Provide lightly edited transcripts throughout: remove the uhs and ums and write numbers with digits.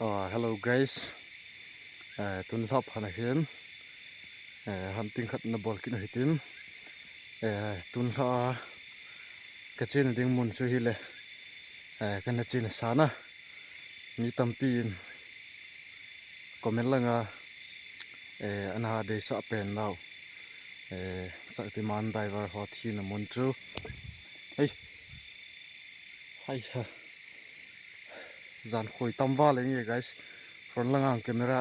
Hello guys. Tun thap hana hian hunting khat na bol kin hitin tun tha ka chen ding mun chu hi le kana chen sana mi tampin comment langa ana de sa pen now sakti man diver hot hi na mun chu hey ha zan khoi tamwa le nge guys front langang camera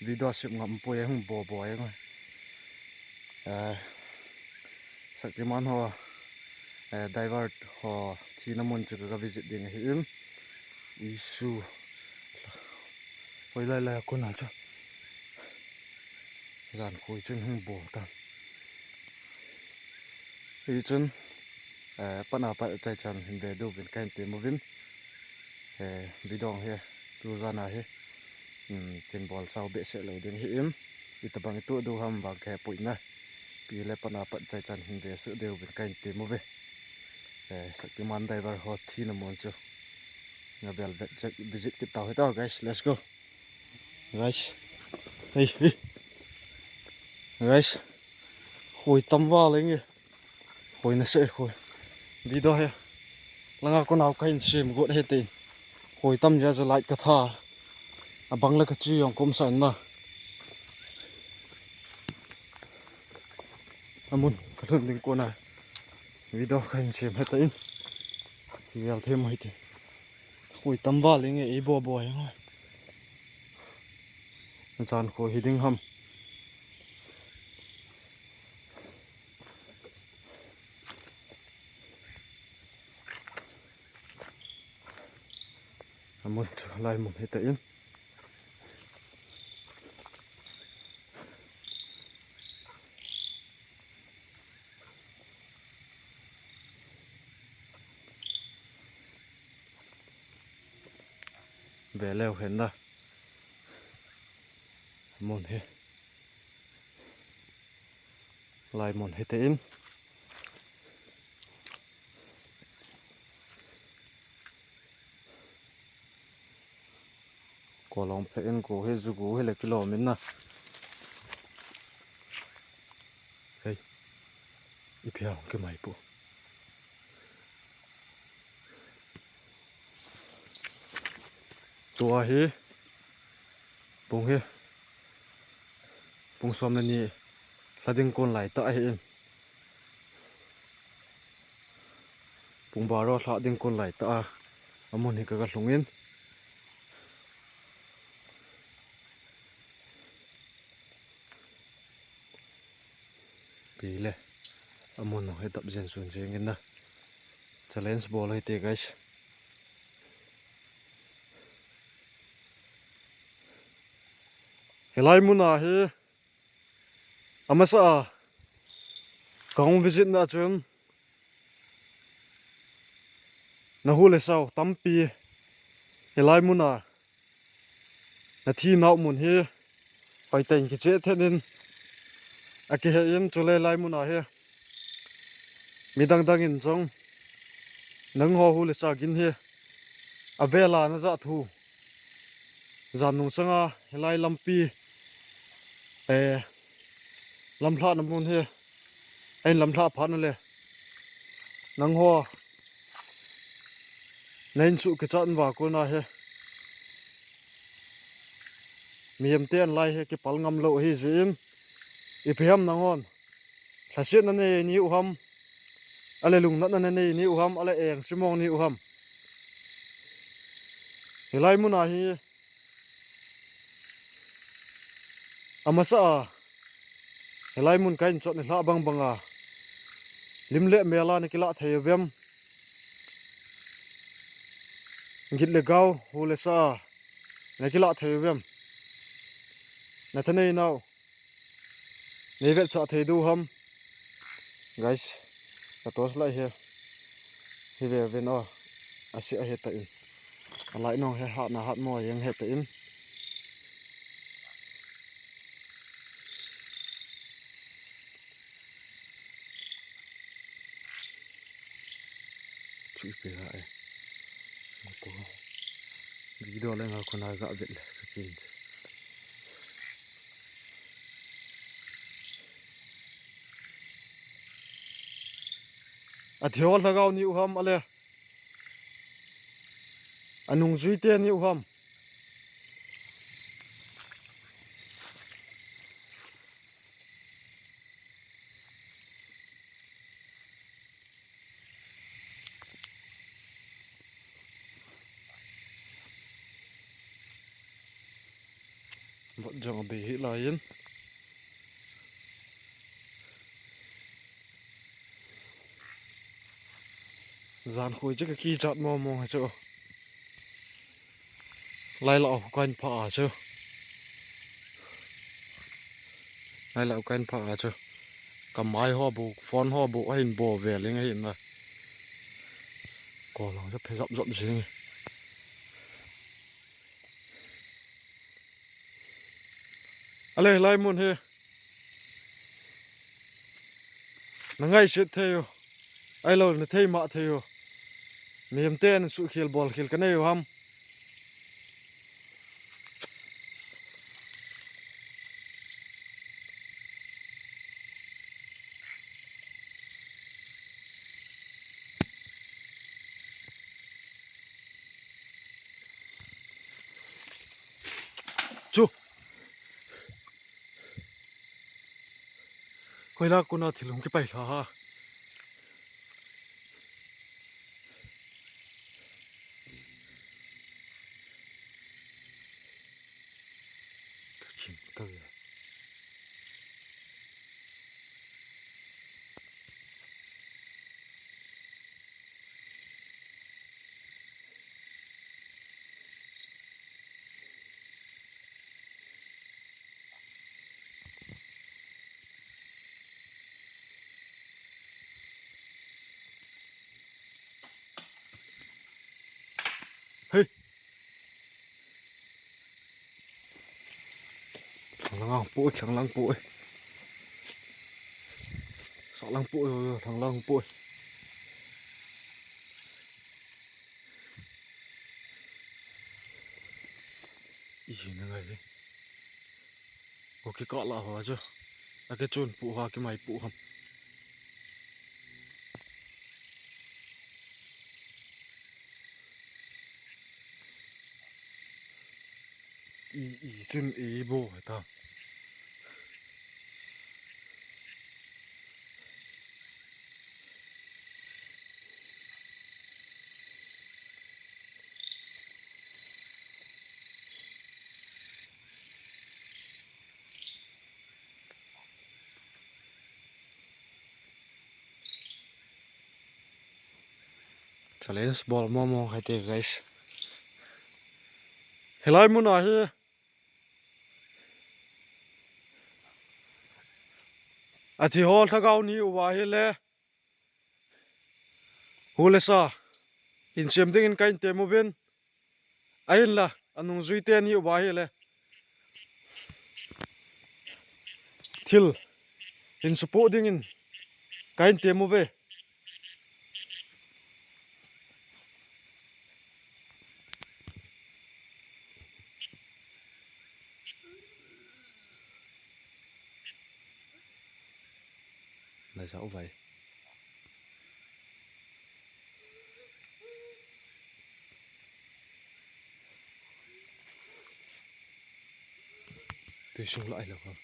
video ship ngam poe hung bo boy ngai sakti man ho divert ho thina mun chu ga visit ding hi im isu hoi lai lai ko na cha zan khoi chen hung bo ta hi chen pana pa chai chan hinde do bin kain te movin bidong he tu zana he tin bol sau be se lo ding hi im itabang tu do ham ba ke puina pi le pana pa chai chan hinde su deu bin kain te move sakti man diver hot thina mon chu na bel visit ki ta heta guys, let's go guys. Hey guys, khoi tamwa le nge khoi na se khoi video he langa ko naw kain sim god he te khoi tam ja ja like ka tha abang la ka chi yong kom san na amun ka thon ding ko na video kain sim he te in yal the mai te khoi tamwa le nge e bo bo he ngoi san khoi hiding ham amun lai mun he te in về leo hen da mun he lai mun he te in ko long pe en ko he zu go he le kilo min na hey i pia ke mai pu tua he pung som na ni lading kon lai ta he pung baro lading kon lai ta amun hi ka hlungin pile amun no he tap jen sun jengin na challenge ball he te guys. Helai muna he amasa kong visit na chun na hule sau tampi helai muna na thi nau mun he pai ten ki che thenin aki he in chule lai muna he midang dang in chong nang ho hule sa gin he avela na za thu zanung sanga helai lampi lamthla na mun he ein lamthla phan le nang ho nain su ke chan wa ko na he miem ten lai he ke palngam lo hi zin iphiam nangon thasit na ne ni uham ale lung na na ne ni uham ale eng simong ni uham helai muna hi amasa helai mun kain chot ni hla bang banga limle mela ni kila theyvem git le gaw hule sa ni kila theyvem na thanei naw nei vet sa thei du ham guys atos lai he hi ve ven o asi a he ta in alai no he hat na hat mo yang he ta in chui pe ha ai to video lên ngà con ai gạ việt lệ cái gì thiếu là gạo nhiều ham ale nung duy tiền nhiều ham vẫn chẳng bị hít lại yên dàn khối chứ cái kia chọn mò mò chứ lại lọ quanh phở chứ lại lọ quanh phở chứ cầm máy hoa bộ phone hoa bộ hình bò về lên ngay hiện là còn nó rất phải rộng rộng gì ale lại muốn he nó ngay chết theo ai lâu nó thấy mạ theo niềm tên sự khiêu ball khiêu cái này ham chú quay ra con nào thì lúng cái bài ha hey thằng lăng bụi sợ lăng bụi rồi thằng lăng bụi gì nữa này có cái cọ lạ hóa chưa cái chôn bụi hoa cái mày bụi không chân ý bộ phải ta challenge ball mo hay thế guys hello muốn nói hi thì hol thằng gạo nhiều quá hi le hule sa in xem tiếng in cái tên mo bên ai là anh duy tên nhiều quá hi le thil in support tiếng in cái tên mo về là sao vậy tôi xuống lại được không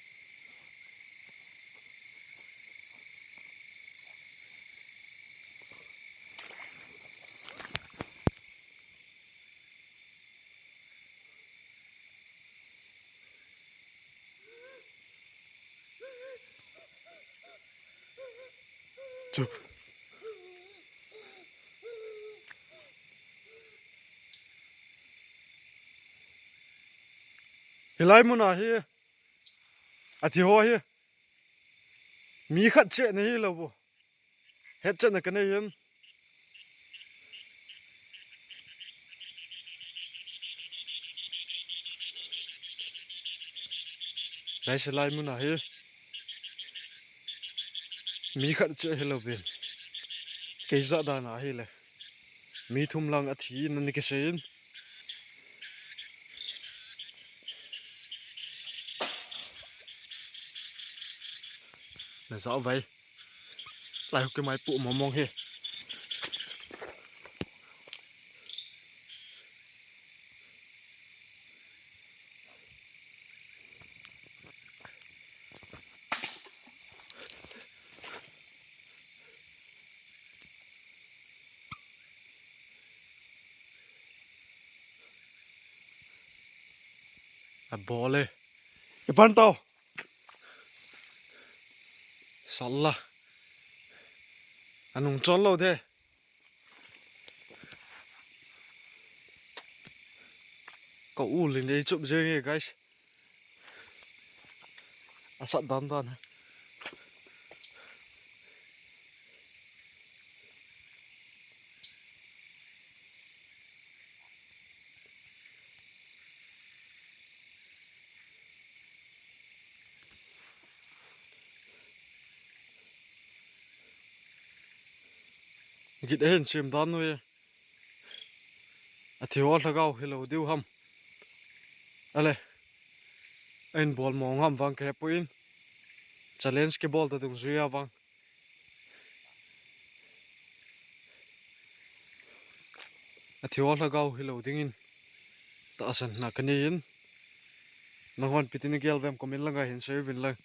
chú thì lại muốn nói hi thì hoa hi mi khát chuyện này là bộ hết chân là cái này em đây sẽ lại muốn nói hi mi khát chuyện hay là bên cái giờ đó nói hi là mi thum lang thì nên cái gì Là rõ vậy. Lại cái máy phụ mà mong hết. À bò lên. Cái bàn tàu. Salla. Anh không trốn lâu thế. Cậu u lên đây chụp chơi nghe guys. À sẵn đón đón. Git hen chim dan nuôi. À thiếu là gạo hello điêu hầm. Ale. Anh ball mong hầm vang kẹp in. Challenge cái ball ta tung suy vang. À thiếu là gạo hello dingin. Ta asan na kanin. Nang hon pitin gel vem comment lang ga hin save bin lang.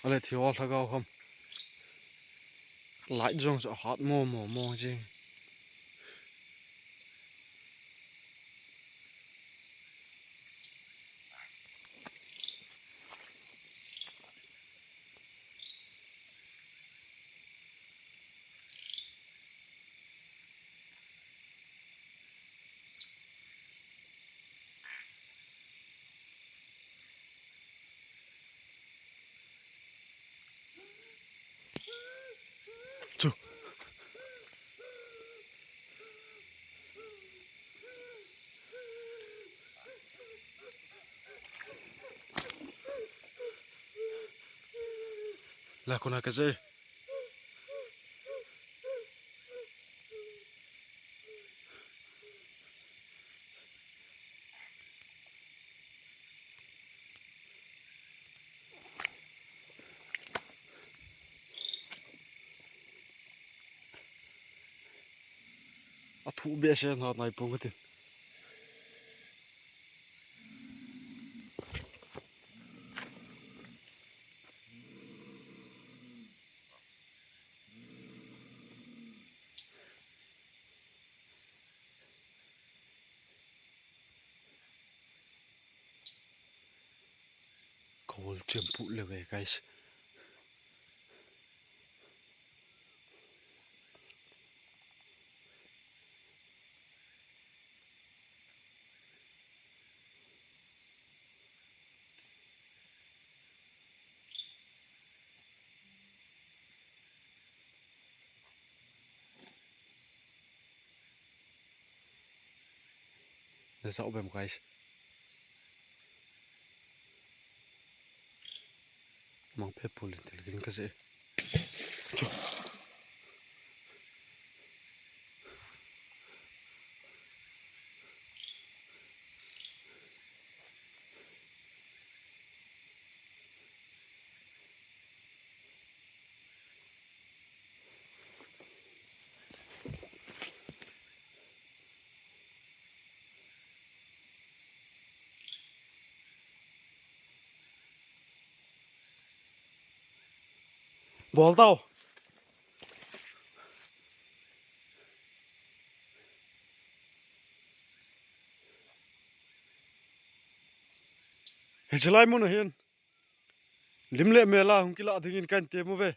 Ale thiếu là gạo hầm. Lại dùng sợ hot mò chứ. Chú. Là con cái gì? À thú bia xe nó này bố cái tiền. Cold jump le guys. Để dạo về một guys. Mang phép bùn lên thì cái gì? Ball tao. Hết lại muốn hiền. Lim lệ mẹ la không kila thì nhìn cảnh tiệm về.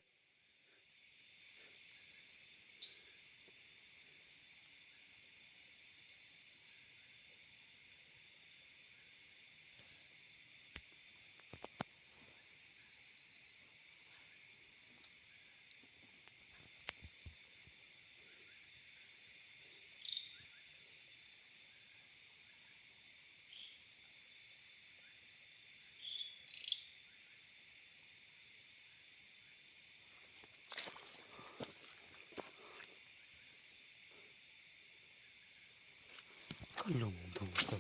Lùng thùng thùng.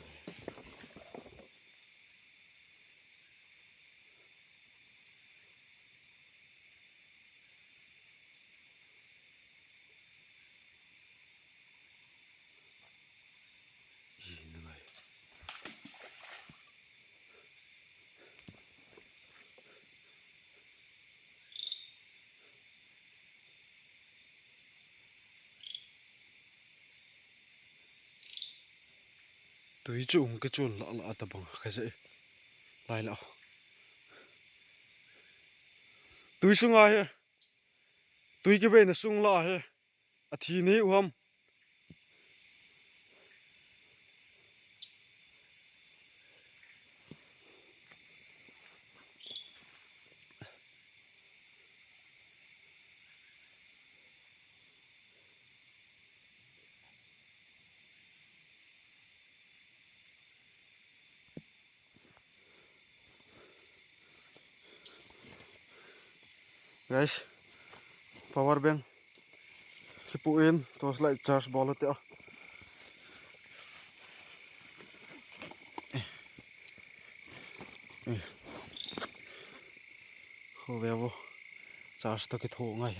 tui chu cái chun la ta bang ka se lai la tui sunga he tui ke be na sung la he a thi ni uam guys power bank ki pu in tos lai charge ball te a ho ve bo charge to ki tho ngai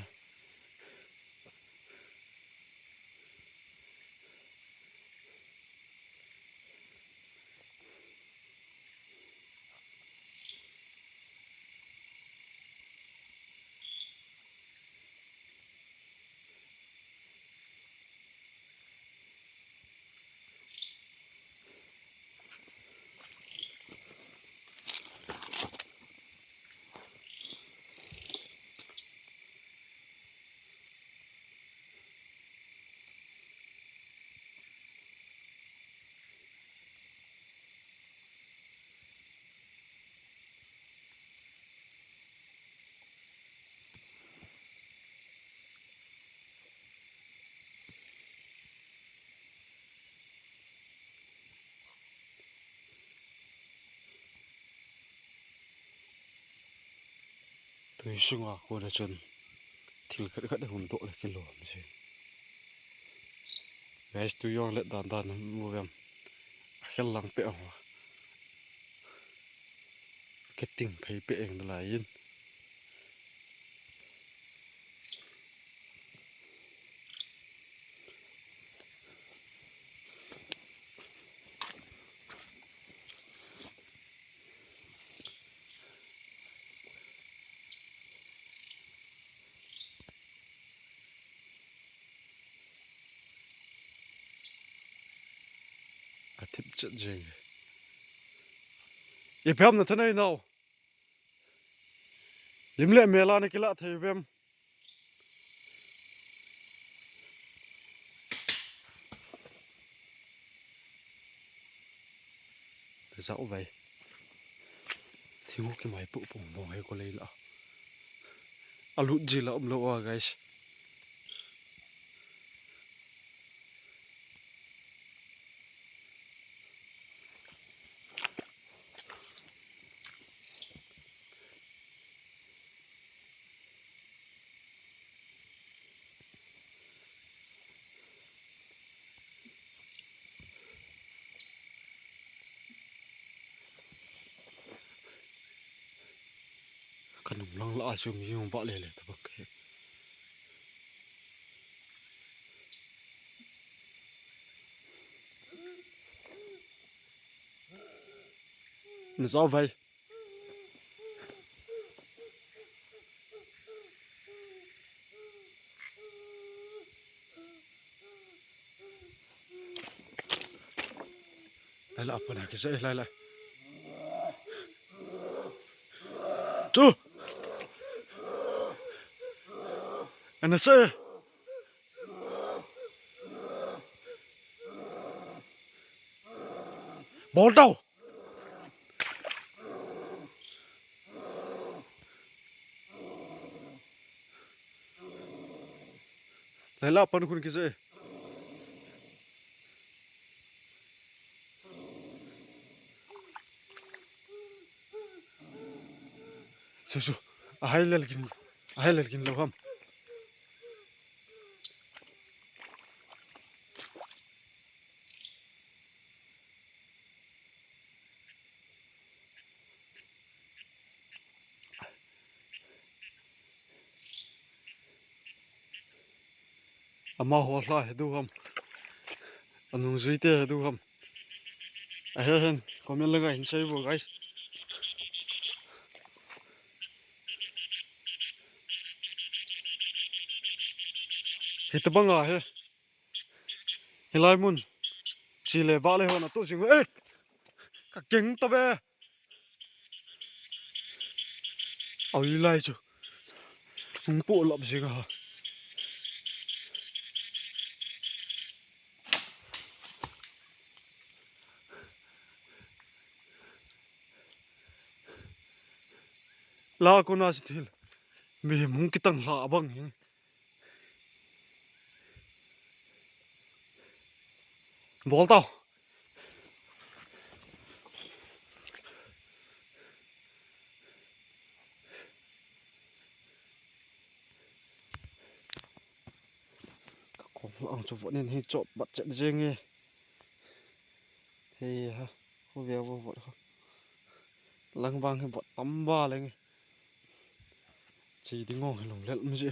tui sunga ko na chun thil khat hun to le ki lo se guys tu yong le dan mu gam khel lang pe ho ke ting phei pe eng la yin a tip chat jeng ye pham na thanai no lim le mela na kila thai vem te zau vai thiu ki mai pu pu mo he ko leila alu ji la lo wa guys kanum lang la chu mi yong ba le le ta bak he na zau vai lai la pa na ke se lai la tu ana se bol đâu lai la pan kun ke se su a hai lel kin lo ham ama ho la du ham anung zui te du ham a hen comment la ga in sai bo guys hitabanga he hilai mun chỉ lệ vã lệ hơn là tôi chỉ ê cả kính tao bé ôi lại chứ không bộ lắm gì cả la con nào thì mình muốn cái tăng lạ bằng bol tao không lòng cho vợ nên hay chọn bắt trận riêng nghe thì ha không về vô vợ không lăng băng hay vợ tắm ba lên chỉ đi ngon hay lồng lẹm gì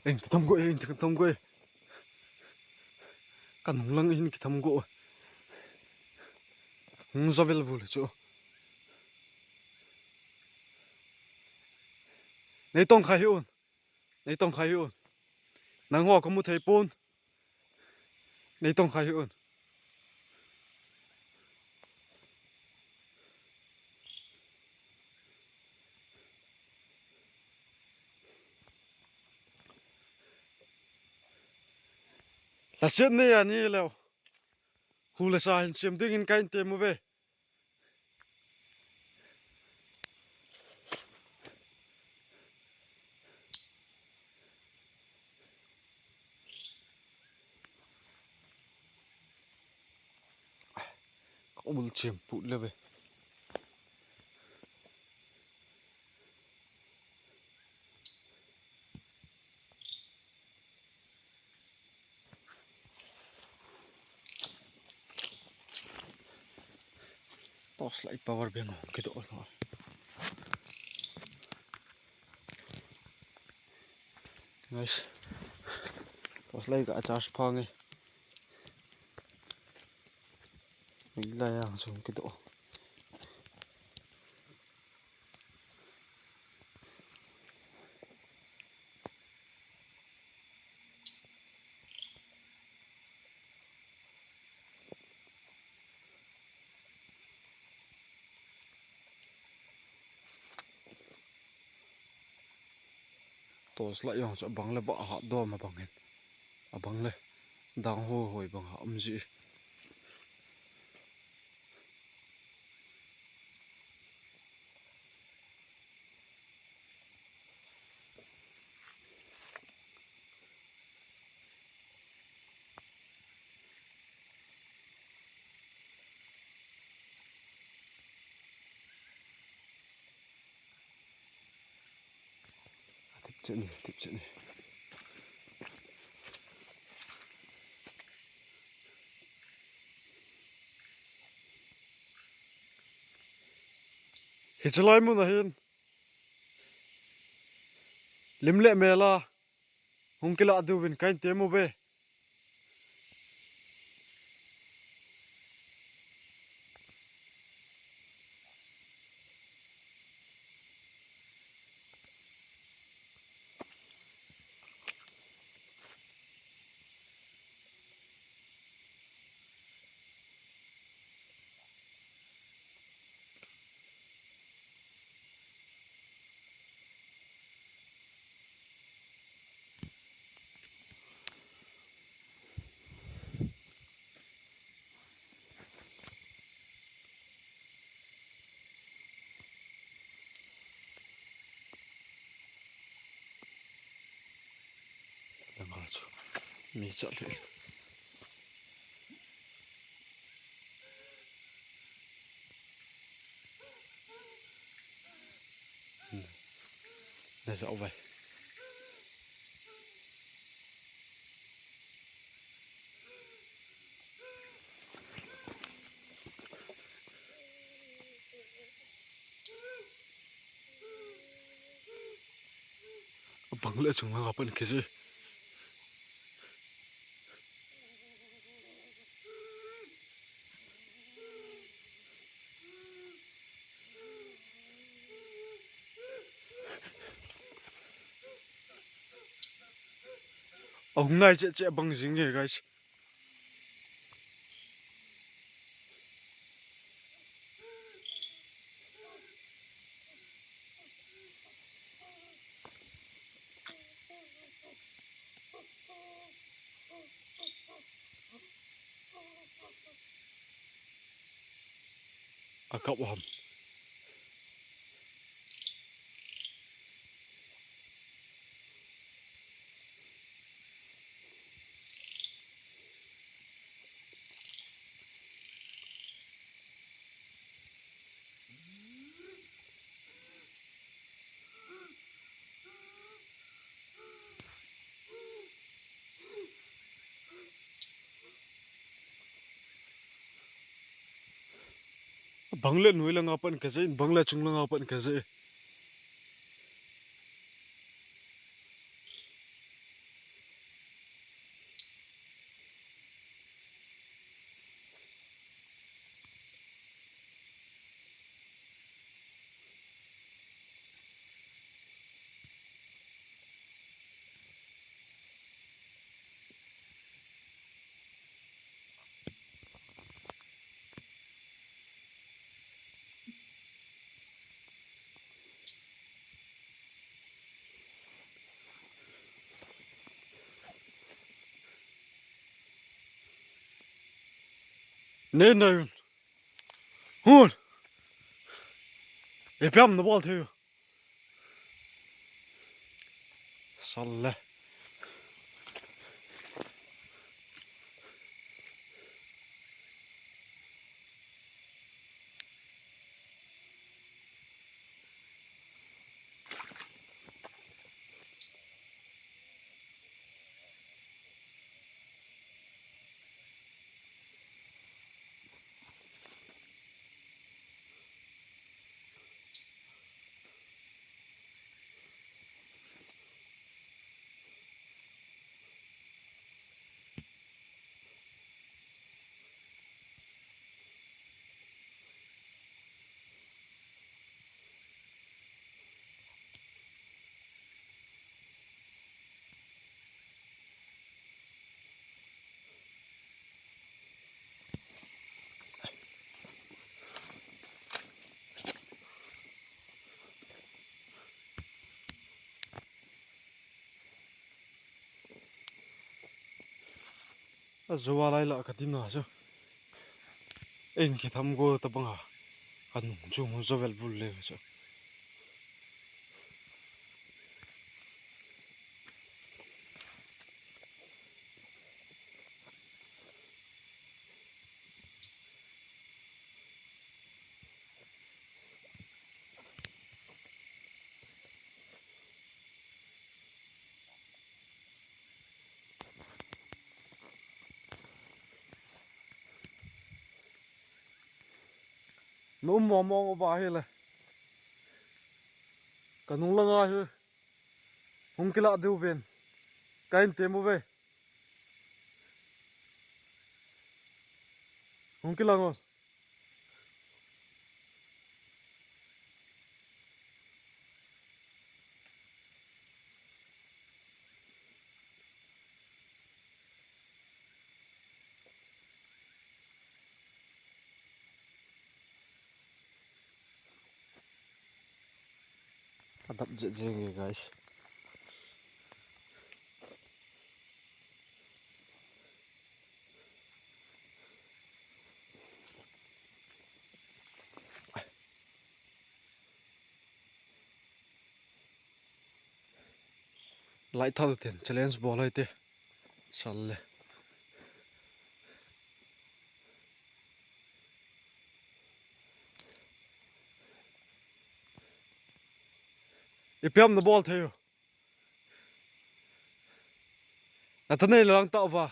anh cái thầm gội anh cái thầm gội cần lăng anh cái thầm gội không sao về là vui chứ này tông khai hiệu nàng hoa có một thầy pôn này tông khai hiệu là chuyện này anh như leo hù là sao anh xem tiếng in cái tiền mua về có một chiếm phụ lên về toss lại power bank cái độ rồi nice toss lại cả charge phang ấy mình lại hàng xuống cái độ toss lại hàng cho bằng là bỏ họ đo mà bằng hết à bằng lên đang hô hồi bằng họ gì tiếp chuyện này thì chỉ lại muốn là hiện lim lệ mẹ la không cái lạ đâu bên cái tiền mua về đang ngồi chỗ mi chọn đi để dạo vậy bangla chungla ngapan kese ngai che bang jing ye guys akap wam bangla nuila ngapan kese bangla chungla ngapan kese ne na hun e pyam na bol thu salle zuwa lai la katim na jo en ki tham go ta banga kan chu mu zo vel bul le jo no mo ba hele kanung la nga he hung kila de ben kain temu ve hung kila ngo adap je guys lai thal ten challenge ball hai te salle ipiam na ball thayo atane lang ta wa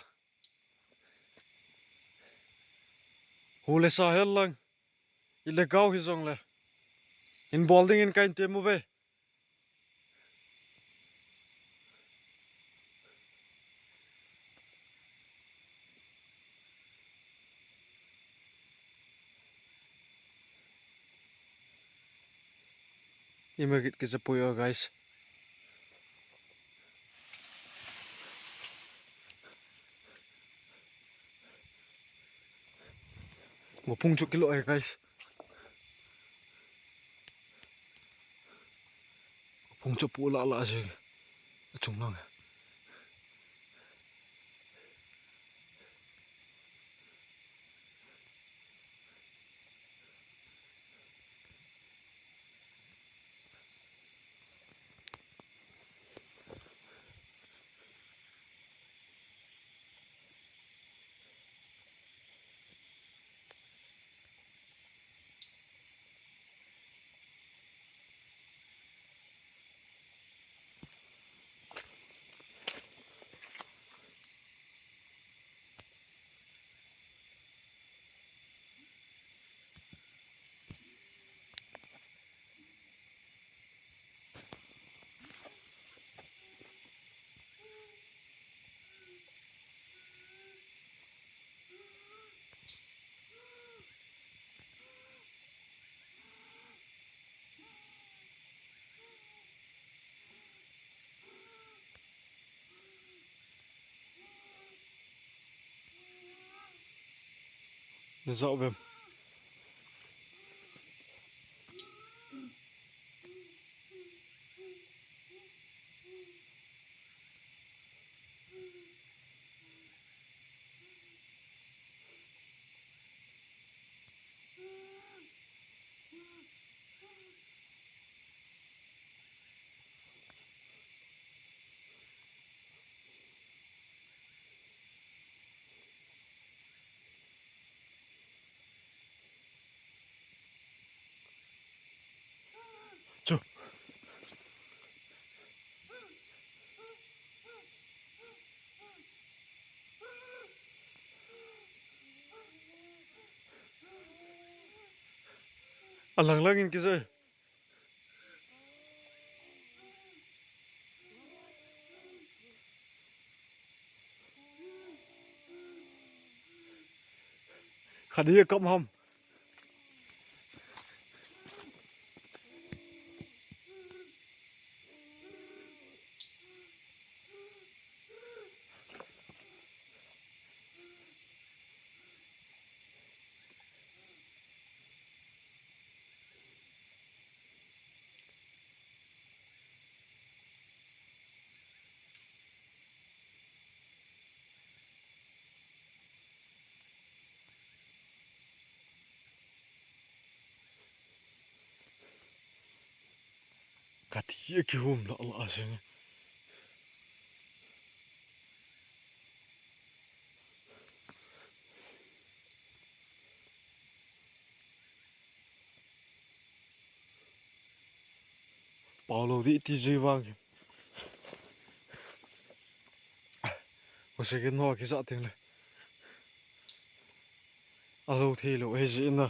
hule sa hel lang ile gau hi zong le in bowling in kain temu ve Imagit kita puyo guys. Mo pungcuk kilo guys. Pungcuk pula ala aja. Acung lang. Nezak bem. Cuk. Alang-langin kisah. Khadiya kam ham. Khadiya ki hum la Allah asing. Paulo di tiji wang. Có cái nó cái tiếng này. Alo thì lộ hay gì nữa.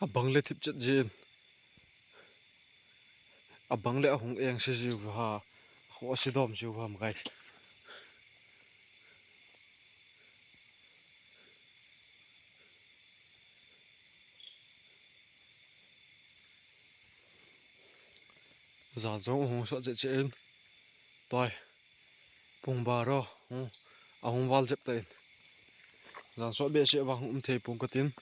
Abang le tip chat jin. Abang le hong eng si jiu ha. Ho si dom jiu ha mgai. Za zong hong so chat chen. Toi. Pung ba ro. A hong wal jep tain. Za so be se wang the pung katin.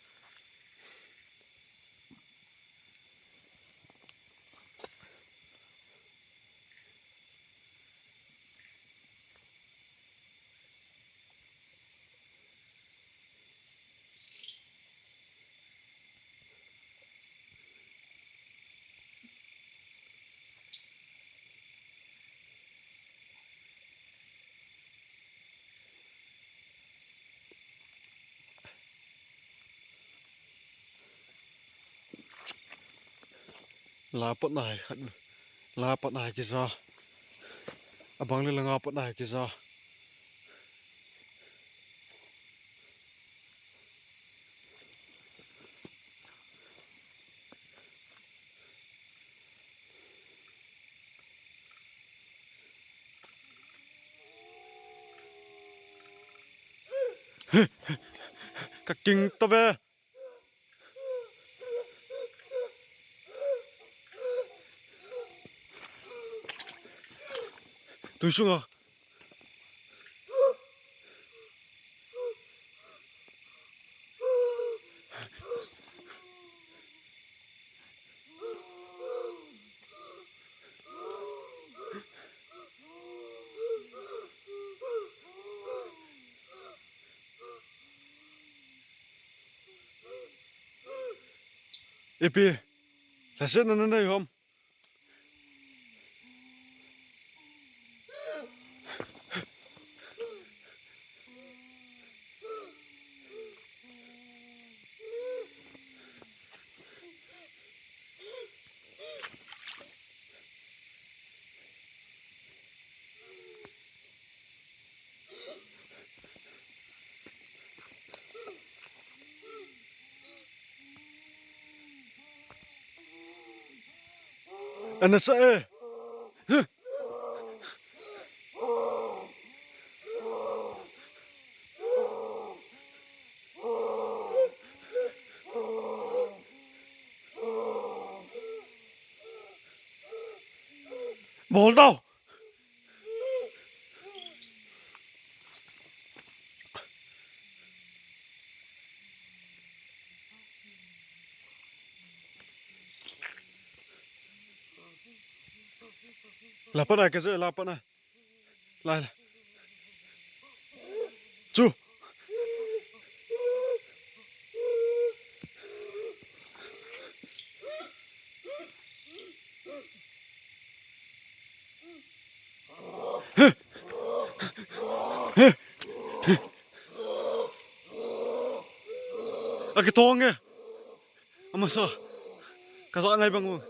La pot nai khat. La pot nai ki za. abang le langa pat nai ki za ka king ta be tu shunga epi la sen na nei hom ana sa bol đâu la pa nai cái gì la pa nai lai la chu cái tong nghe ama sa ka sa ngai bang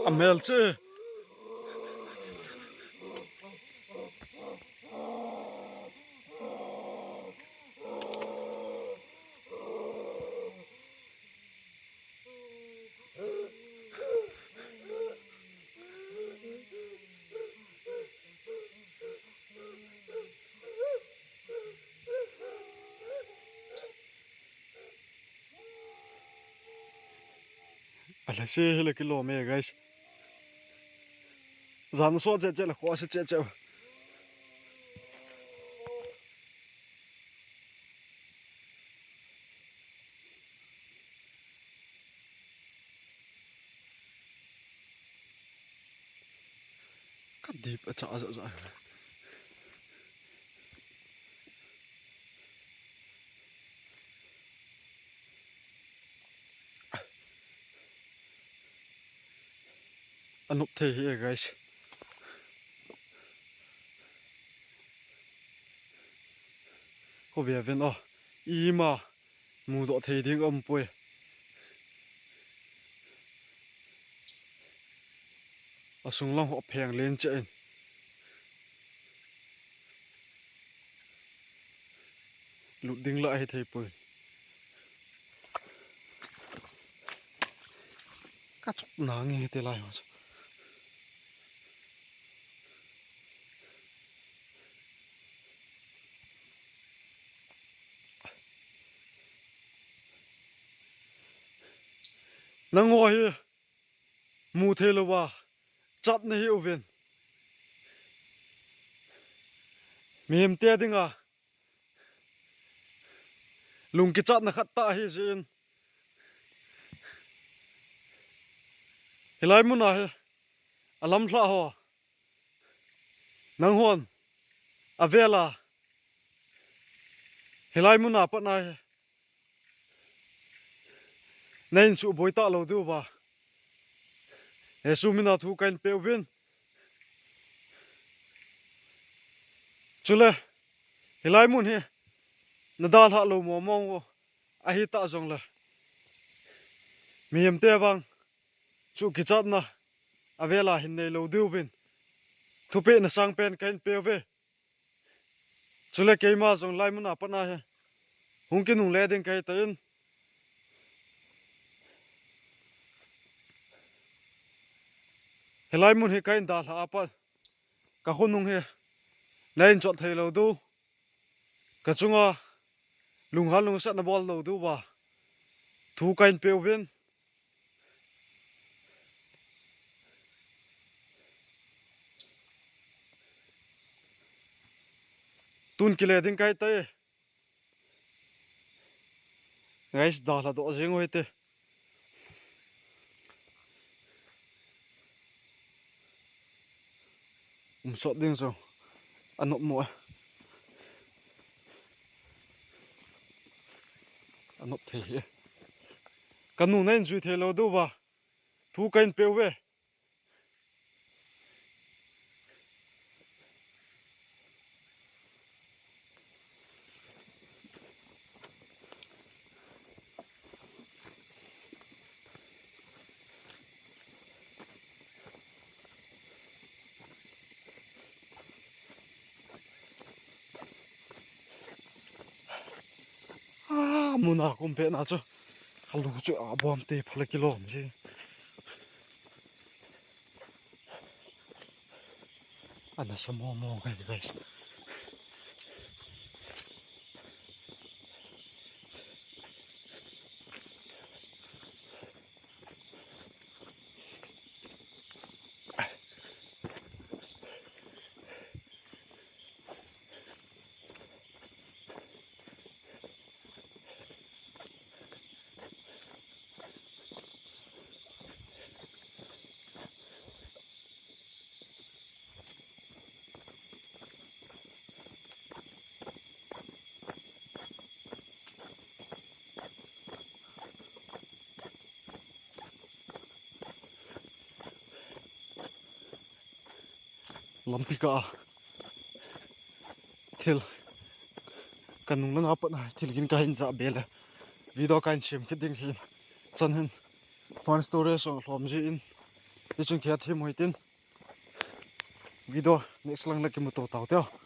amel che ala se hele kilo me guys zan so che la ko se che ka deep cha za anup the here guys ko bia ven i ma mu do the ding poi asung long ho pheng len che lu ding la ai thei poi ka chuk na nge te lai ho nang ho hi mu the lo wa chat na hi uven mem te dinga lung ki chat na khat ta hi jin hilai mun na he alam thla ho nang hon avela hilai mun na pa na he nen su boita lo du ba e su mina thu kain pe vin chule hilai mun he nadal ha lo mo mong a hi ta jong la มีเตวังจุกิจัดนะอเวลาหินในโลดิวบินทุเปนสังเป็นกันเปียวเวจุเลเกยมาจงไล่มันอาปนาเฮหุงกินหุงเลดิงไกเตินเฮไล่มันเฮกันดาลอาปะกะคนหุงเฮในจอดไทยโลดูกะจุงอ่ะลุงฮันลุงสัตนบอลโลดูว่าทุกันเปียวเวนตุนกิเลดิงไกเตไงส์ดาลาโดเจงโอเฮเตสดดิ้งส่งอันนบมัวอันนบเทียกันนู่นนั่นจุดเทโลดูว่าทุกันเปียวเวมุนาคุมเพน่าจะฮัลโหลจะอาบอมเตะพลกิโลมสิอันนั้นสมองมองกันไงลำพิกาทิลกันนุ่งลังอาปนะทิลกินกันจะเบลวิดีโอการชิมคิดดิ้งหินจันหินพอนสตอรี่ส่งลมจีนดิฉันแค่ทีมวยตินวิดีโอ next ลังเล็กมุตโตเต่าเดียว